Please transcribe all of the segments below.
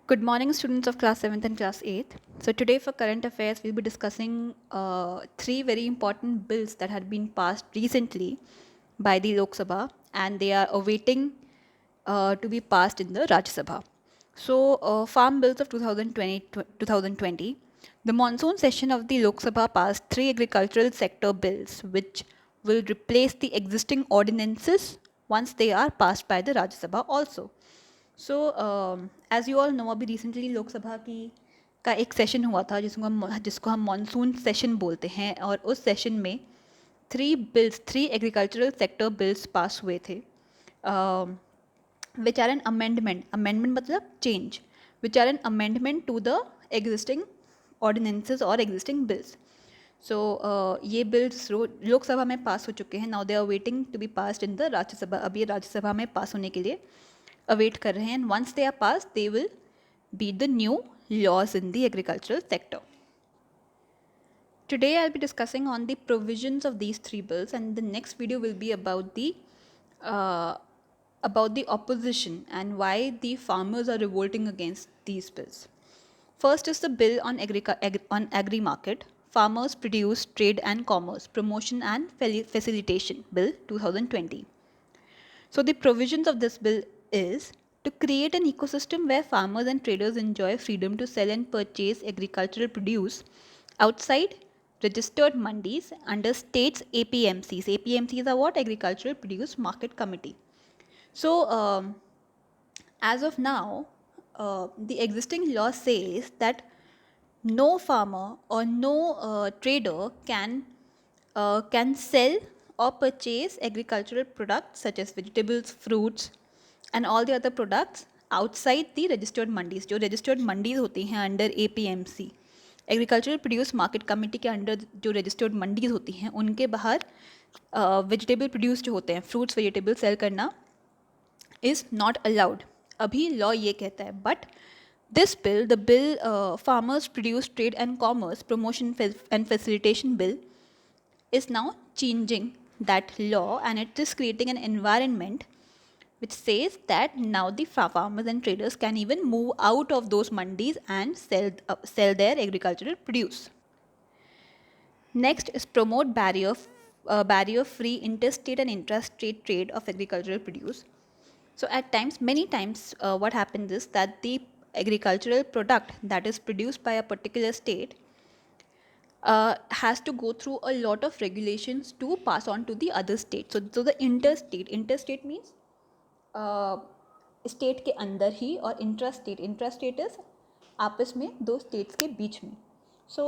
Good morning, students of class 7th and class 8th. So, today for current affairs, we'll be discussing three very important bills that had been passed recently by the Lok Sabha and they are awaiting to be passed in the Rajya Sabha. So, Farm Bills of 2020. The monsoon session of the Lok Sabha passed three agricultural sector bills which will replace the existing ordinances once they are passed by the Rajya Sabha also. So as you all know अभी recently Lok Sabha की का एक session हुआ था जिसको हम monsoon session बोलते हैं और उस सेशन में three agricultural sector bills pass हुए थे विच आर एन अमेंडमेंट मतलब change which are an amendment to the existing ordinances और एग्जिस्टिंग बिल्स सो ये बिल्स लोकसभा में पास हो चुके हैं. Now they are waiting to be passed in the Rajya Sabha. अब ये राज्यसभा में पास होने के लिए अवेट कर रहे हैं and once they are pass they will be the new laws in the agricultural sector. Today I'll be discussing on the provisions of these three bills and the next video will be uh, about the opposition and why the farmers are revolting against these bills. First is the bill on agri market, Farmers Produce, Trade and Commerce, Promotion and Facilitation Bill 2020. So the provisions of this bill is to create an ecosystem where farmers and traders enjoy freedom to sell and purchase agricultural produce outside registered mandis under states APMCs. APMCs are what? Agricultural Produce Market Committee. So as of now, the existing law says that no farmer or no trader can sell or purchase agricultural products such as vegetables, fruits and all the other products outside the registered mandis. जो registered mandis होती हैं under APMC, agricultural produce market committee के under जो registered mandis होती हैं उनके बाहर vegetable produce जो होते हैं फ्रूट्स वेजिटेबल सेल करना इज़ नॉट अलाउड. अभी लॉ ये कहता है but this bill, the bill Farmers Produce, Trade and Commerce, Promotion and Facilitation Bill, is now changing that law and it is creating an environment which says that now the farmers and traders can even move out of those mandis and sell their agricultural produce. Next is promote barrier-free interstate and intrastate trade of agricultural produce. So at times, many times, what happens is that the agricultural product that is produced by a particular state has to go through a lot of regulations to pass on to the other state. So the interstate means state के अंदर ही और intrastate is आपस में दो states के बीच में. सो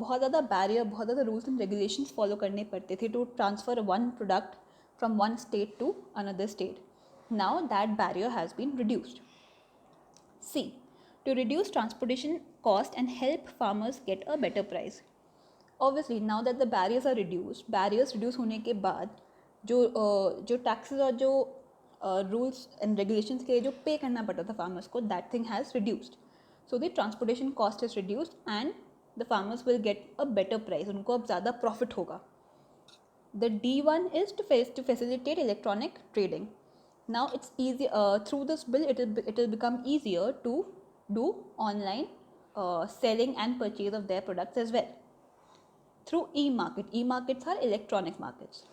बहुत ज़्यादा बैरियर बहुत ज़्यादा रूल्स एंड रेगुलेशंस फॉलो करने पड़ते थे to transfer one product from one state to another state. Now that barrier has been reduced. C. To reduce transportation cost and help farmers get a better price. Obviously, now that the barriers are reduced, होने के बाद जो taxes और जो rules and regulations के लिए जो pay करना पड़ता था farmers को, that thing has reduced. So the transportation cost is reduced and the farmers will get a better price. उनको अब ज़्यादा profit होगा. The D1 is to facilitate electronic trading. Now it's easy through this bill it will become easier to do online selling and purchase of their products as well through e-markets are electronic markets.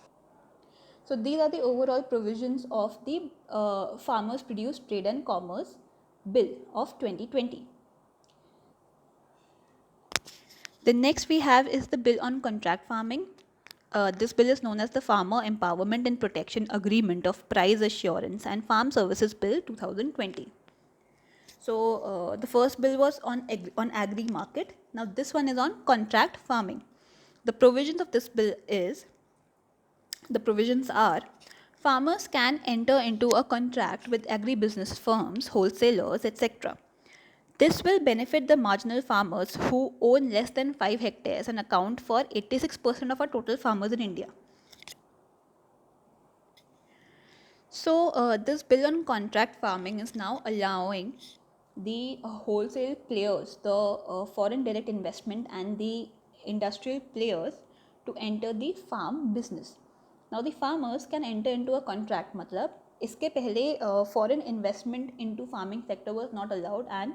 So these are the overall provisions of the Farmers Produce, Trade and Commerce Bill of 2020. The next we have is the bill on contract farming. This bill is known as the Farmer Empowerment and Protection Agreement of Price Assurance and Farm Services Bill 2020. So the first bill was on agri market. Now this one is on contract farming. The provisions of this bill are farmers can enter into a contract with agribusiness firms, wholesalers, etc. This will benefit the marginal farmers who own less than 5 hectares and account for 86% of our total farmers in India. So this bill on contract farming is now allowing the wholesale players, the foreign direct investment and the industrial players to enter the farm business. Now the farmers can enter into a contract, matlab इसके पहले foreign investment into farming sector was not allowed and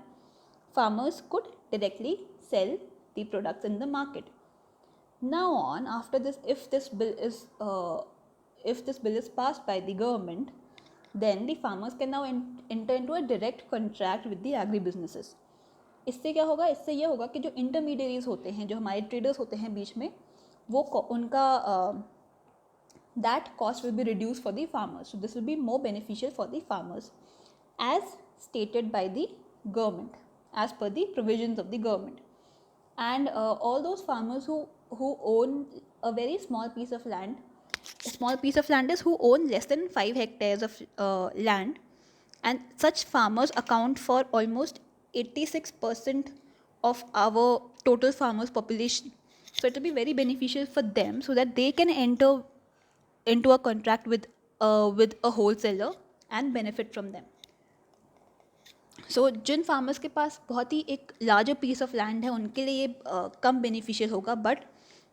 farmers could directly sell the products in the market. Now on, after this, if this bill is passed by the government, then the farmers can now enter into a direct contract with the agribusinesses. इससे क्या होगा? इससे ये होगा कि जो intermediaries होते हैं, जो हमारे ट्रेडर्स होते हैं बीच में, वो उनका that cost will be reduced for the farmers. So this will be more beneficial for the farmers, as stated by the government, as per the provisions of the government. And all those farmers who own a very small piece of land, a small piece of land is who own less than 5 hectares of land, and such farmers account for almost 86% of our total farmers population. So it will be very beneficial for them, so that they can enter into a contract with a wholesaler and benefit from them. So Jin farmers के पास बहुत ही एक larger piece of land है, उनके लिए ये कम beneficial होगा, but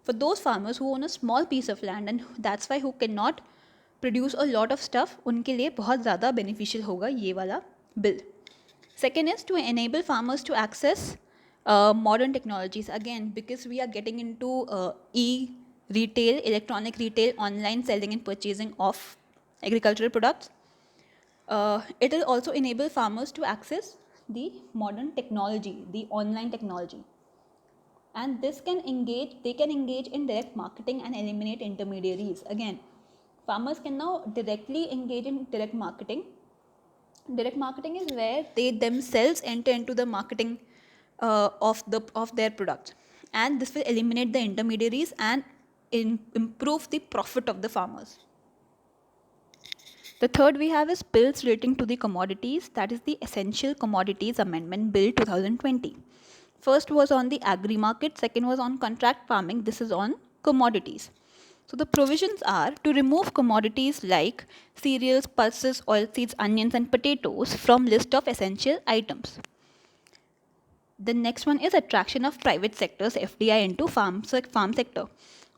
for those farmers who own a small piece of land and that's why who cannot produce a lot of stuff, उनके लिए बहुत ज़्यादा beneficial होगा ये वाला bill. Second is to enable farmers to access modern technologies, again because we are getting into e-retail, electronic retail, online selling and purchasing of agricultural products. It will also enable farmers to access the modern technology, the online technology, and they can engage in direct marketing and eliminate intermediaries. Again, farmers can now directly engage in direct marketing. Direct marketing is where they themselves enter into the marketing of their products, and this will eliminate the intermediaries and improve the profit of the farmers. The third we have is bills relating to the commodities, that is the Essential Commodities Amendment Bill 2020. First was on the agri market, second was on contract farming, this is on commodities. So the provisions are to remove commodities like cereals, pulses, oilseeds, onions and potatoes from list of essential items. The next one is attraction of private sectors, FDI, into farm sector.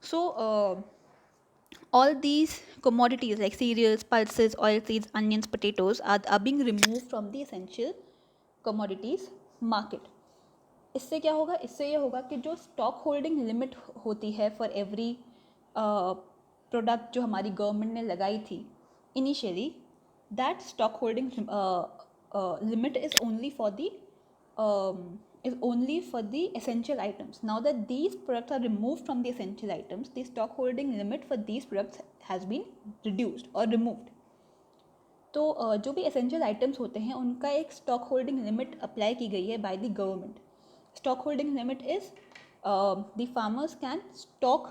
So all these commodities like cereals, pulses, oilseeds, onions, potatoes are being removed from the essential commodities market. इससे क्या होगा? इससे ये होगा कि जो stock holding limit होती है फॉर एवरी प्रोडक्ट जो हमारी गवर्नमेंट ने लगाई थी initially, that stock holding limit is only for the essential items. Now that these products are removed from the essential items, the stock holding limit for these products has been reduced or removed. तो जो भी essential items होते हैं उनका एक stock holding limit apply की गई है by the government. Stock holding limit is the farmers can stock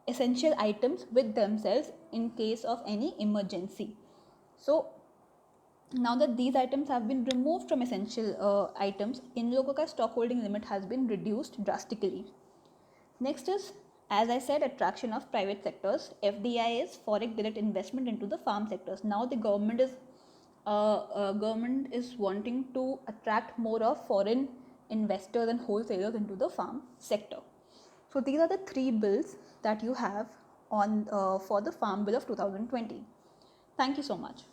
essential items with themselves in case of any emergency. So now that these items have been removed from essential items, इन लोगों का stock holding limit has been reduced drastically. Next is, as I said, attraction of private sectors. FDI is foreign direct investment into the farm sectors. Now the government is wanting to attract more of foreign investors and wholesalers into the farm sector. So these are the 3 bills that you have on for the Farm Bill of 2020. Thank you so much.